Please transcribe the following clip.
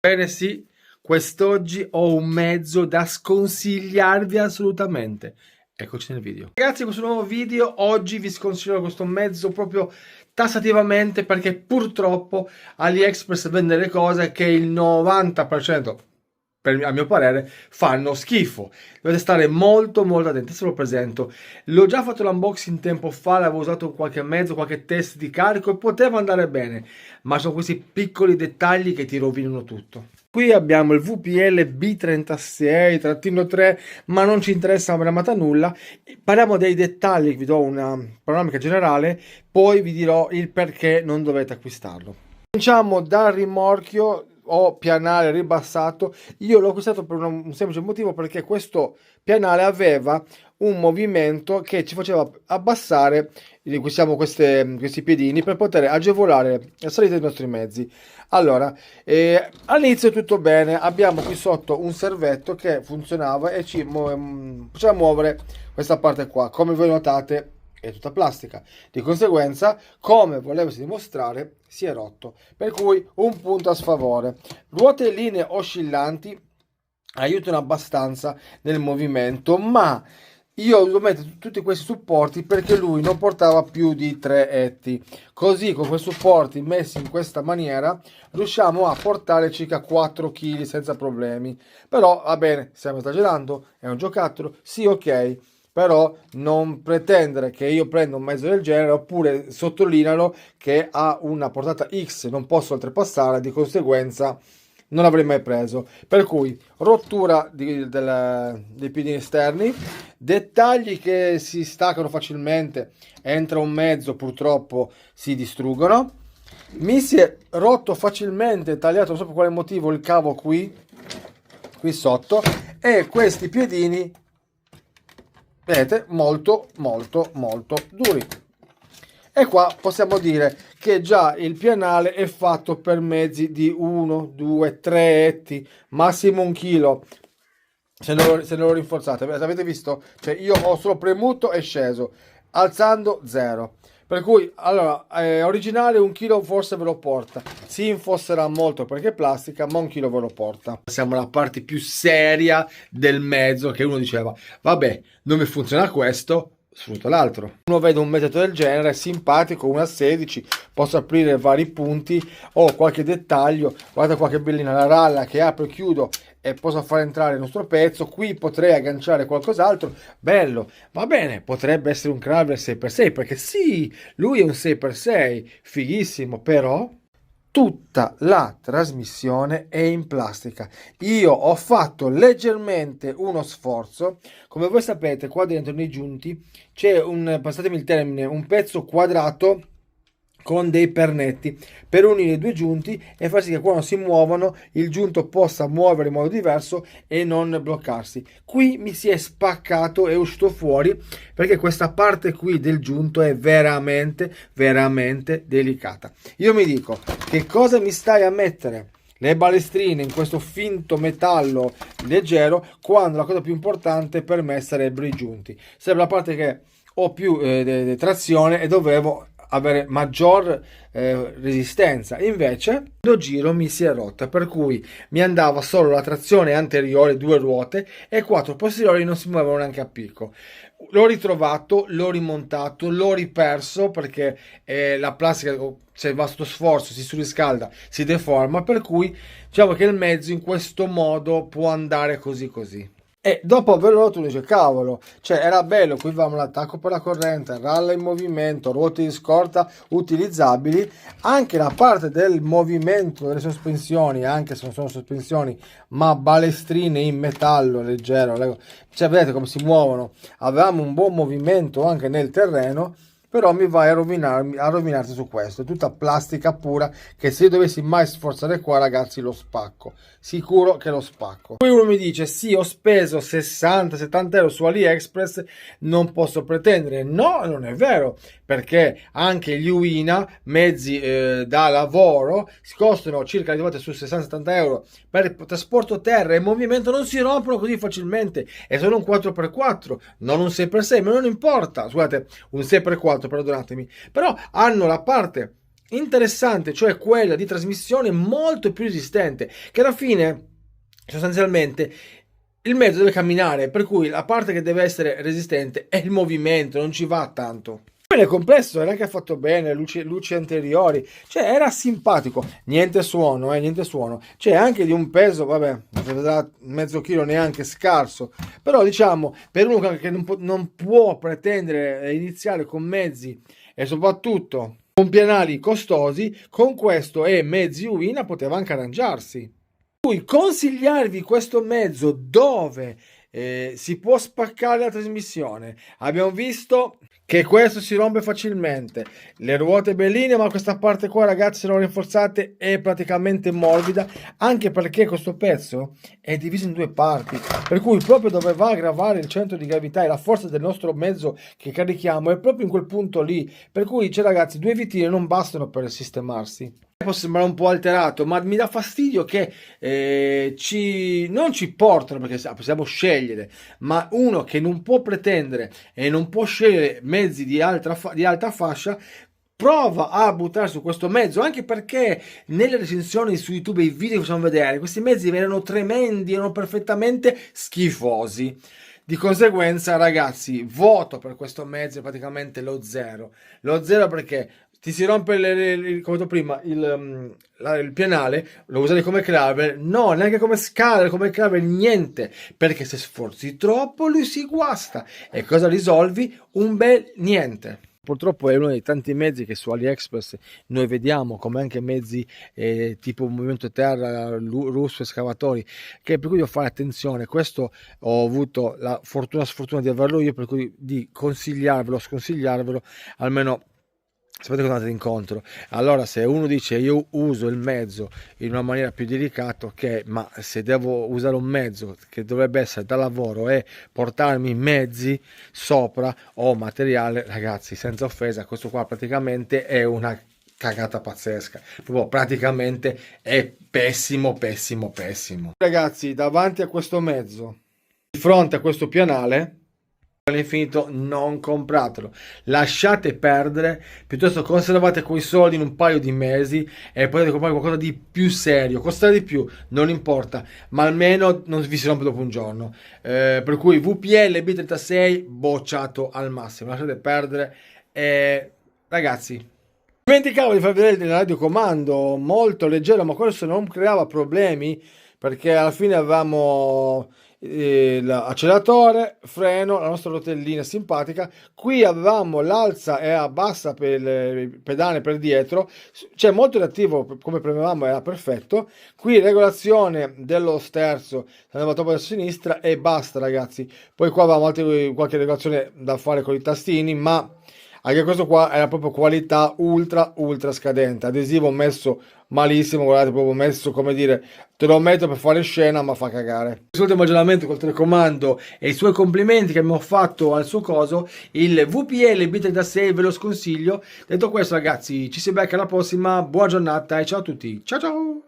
Bene, sì, quest'oggi ho un mezzo da sconsigliarvi assolutamente. Eccoci nel video. Ragazzi, in questo nuovo video oggi vi sconsiglio questo mezzo proprio tassativamente perché purtroppo AliExpress vende le cose che il 90%, a mio parere, fanno schifo. Dovete stare molto attenti. Se lo presento, l'ho già fatto l'unboxing tempo fa, l'avevo usato qualche mezzo, qualche test di carico e poteva andare bene, ma sono questi piccoli dettagli che ti rovinano tutto. Qui abbiamo il VPL B36-3, ma non ci interessa veramente nulla. Parliamo dei dettagli, vi do una panoramica generale, poi vi dirò il perché non dovete acquistarlo. Cominciamo dal rimorchio o pianale ribassato. Io l'ho acquistato per un semplice motivo, perché questo pianale aveva un movimento che ci faceva abbassare questi piedini per poter agevolare la salita dei nostri mezzi. Allora, all'inizio tutto bene, abbiamo qui sotto un servetto che funzionava e ci faceva muovere questa parte qua. Come voi notate è tutta plastica, di conseguenza, come volevasi dimostrare, si è rotto, per cui un punto a sfavore. Ruote e linee oscillanti aiutano abbastanza nel movimento, ma io ho dovuto mettere tutti questi supporti perché lui non portava più di 3 etti. Così, con questi supporti messi in questa maniera, riusciamo a portare circa 4 kg senza problemi. Però va bene, stiamo esagerando, è un giocattolo, sì, ok, però non pretendere che io prenda un mezzo del genere, oppure sottolinealo che ha una portata X, non posso oltrepassare, di conseguenza non l'avrei mai preso. Per cui rottura dei piedini esterni, dettagli che si staccano facilmente, entra un mezzo, purtroppo si distruggono. Mi si è rotto facilmente, tagliato, non so per quale motivo, il cavo qui sotto, e questi piedini, vedete, molto duri. E qua possiamo dire che già il pianale è fatto per mezzi di 1, 2, 3 etti, massimo 1 chilo. Se non lo rinforzate, avete visto? Cioè io ho solo premuto e sceso, alzando 0. Per cui, allora, originale 1 chilo forse ve lo porta. Si infosserà molto perché è plastica, ma 1 chilo ve lo porta. Siamo alla parte più seria del mezzo, che uno diceva, vabbè, non mi funziona questo, sfrutto l'altro. Uno vede un metodo del genere, simpatico, 1 a 16, posso aprire vari punti o qualche dettaglio, guarda qualche bellina, la ralla che apro e chiudo e posso far entrare il nostro pezzo. Qui potrei agganciare qualcos'altro, bello, va bene, potrebbe essere un Kraver 6x6, perché sì, lui è un 6x6, fighissimo, però tutta la trasmissione è in plastica. Io ho fatto leggermente uno sforzo. Come voi sapete, qua dentro nei giunti c'è passatemi il termine, un pezzo quadrato con dei pernetti per unire i due giunti e far sì che quando si muovono il giunto possa muovere in modo diverso e non bloccarsi. Qui mi si è spaccato, è uscito fuori perché questa parte qui del giunto è veramente delicata. Io mi dico, che cosa mi stai a mettere le balestrine in questo finto metallo leggero, quando la cosa più importante per me sarebbero i giunti, sarebbe la parte che ho più trazione e dovevo avere maggior resistenza. Invece lo giro mi si è rotta, per cui mi andava solo la trazione anteriore, 2 ruote, e 4 posteriori non si muovevano neanche a picco. L'ho ritrovato, l'ho rimontato, l'ho riperso perché la plastica, se va sotto sforzo, si surriscalda, si deforma, per cui diciamo che il mezzo in questo modo può andare così. E dopo averlo rotto dice, cavolo, cioè era bello, qui avevamo l'attacco per la corrente, ralla in movimento, ruote di scorta utilizzabili, anche la parte del movimento delle sospensioni, anche se non sono sospensioni ma balestrine in metallo leggero, cioè vedete come si muovono, avevamo un buon movimento anche nel terreno. Però mi vai a rovinarsi su questo, è tutta plastica pura, che se io dovessi mai sforzare qua, ragazzi, lo spacco, sicuro che lo spacco. Poi uno mi dice, sì, ho speso 60-70 euro su AliExpress, non posso pretendere. No, non è vero, perché anche gli Uina, mezzi da lavoro, costano circa le volte su 60-70 euro per trasporto terra e movimento, non si rompono così facilmente, e sono un 4x4, non un 6x6, ma non importa, scusate, un 6x4, perdonatemi, però hanno la parte interessante, cioè quella di trasmissione molto più resistente, che alla fine sostanzialmente il mezzo deve camminare, per cui la parte che deve essere resistente è il movimento, non ci va tanto. Poi nel complesso era anche fatto bene, luci anteriori, cioè era simpatico, niente suono, niente suono, cioè anche di un peso, vabbè, mezzo chilo neanche scarso, però diciamo, per uno che non può pretendere iniziare con mezzi e soprattutto con pianali costosi, con questo e mezzi Uina poteva anche arrangiarsi. Cui consigliarvi questo mezzo dove si può spaccare la trasmissione. Abbiamo visto che questo si rompe facilmente, le ruote belline, ma questa parte qua, ragazzi, se non rinforzate è praticamente morbida, anche perché questo pezzo è diviso in due parti, per cui proprio dove va a gravare il centro di gravità e la forza del nostro mezzo che carichiamo è proprio in quel punto lì, per cui, cioè, ragazzi, due vitine non bastano per sistemarsi. Può sembrare un po' alterato, ma mi dà fastidio che non ci portano, perché possiamo scegliere, ma uno che non può pretendere e non può scegliere mezzi di alta fascia prova a buttare su questo mezzo, anche perché nelle recensioni su YouTube, i video che possiamo vedere, questi mezzi erano tremendi, erano perfettamente schifosi. Di conseguenza, ragazzi, voto per questo mezzo praticamente lo 0. Lo 0 perché ti si rompe, come ho detto prima, il pianale, lo usate come clave, no, neanche come scala, come clave, niente, perché se sforzi troppo lui si guasta. E cosa risolvi? Un bel niente. Purtroppo è uno dei tanti mezzi che su AliExpress noi vediamo, come anche mezzi tipo Movimento Terra, russo, escavatori, che per cui devo fare attenzione. Questo ho avuto la sfortuna di averlo io, per cui di sconsigliarvelo, almeno sapete cosa andate incontro. Allora, se uno dice io uso il mezzo in una maniera più delicata, ok, ma se devo usare un mezzo che dovrebbe essere da lavoro e portarmi mezzi sopra o materiale, ragazzi, senza offesa, questo qua praticamente è una cagata pazzesca, proprio praticamente è pessimo. Ragazzi, davanti a questo mezzo, di fronte a questo pianale all'infinito, non compratelo, lasciate perdere, piuttosto conservate quei soldi in un paio di mesi e potete comprare qualcosa di più serio, costerà di più, non importa, ma almeno non vi si rompe dopo un giorno. Per cui VPL B36 bocciato al massimo, lasciate perdere. Ragazzi, dimenticavo di far vedere il radiocomando molto leggero, ma questo non creava problemi perché alla fine avevamo l'acceleratore, freno, la nostra rotellina simpatica. Qui avevamo l'alza e abbassa per il pedale per dietro, cioè molto reattivo, come premevamo era perfetto. Qui regolazione dello sterzo, andava troppo a sinistra e basta, ragazzi. Poi qua avevamo qualche regolazione da fare con i tastini, ma anche questo qua era proprio qualità ultra scadente, adesivo messo malissimo, guardate, proprio messo, come dire, te lo metto per fare scena ma fa cagare. L'ultimo aggiornamento col telecomando e i suoi complimenti che abbiamo fatto al suo coso, il VPL B36 ve lo sconsiglio. Detto questo, ragazzi, ci si becca alla prossima, buona giornata e ciao a tutti, ciao ciao!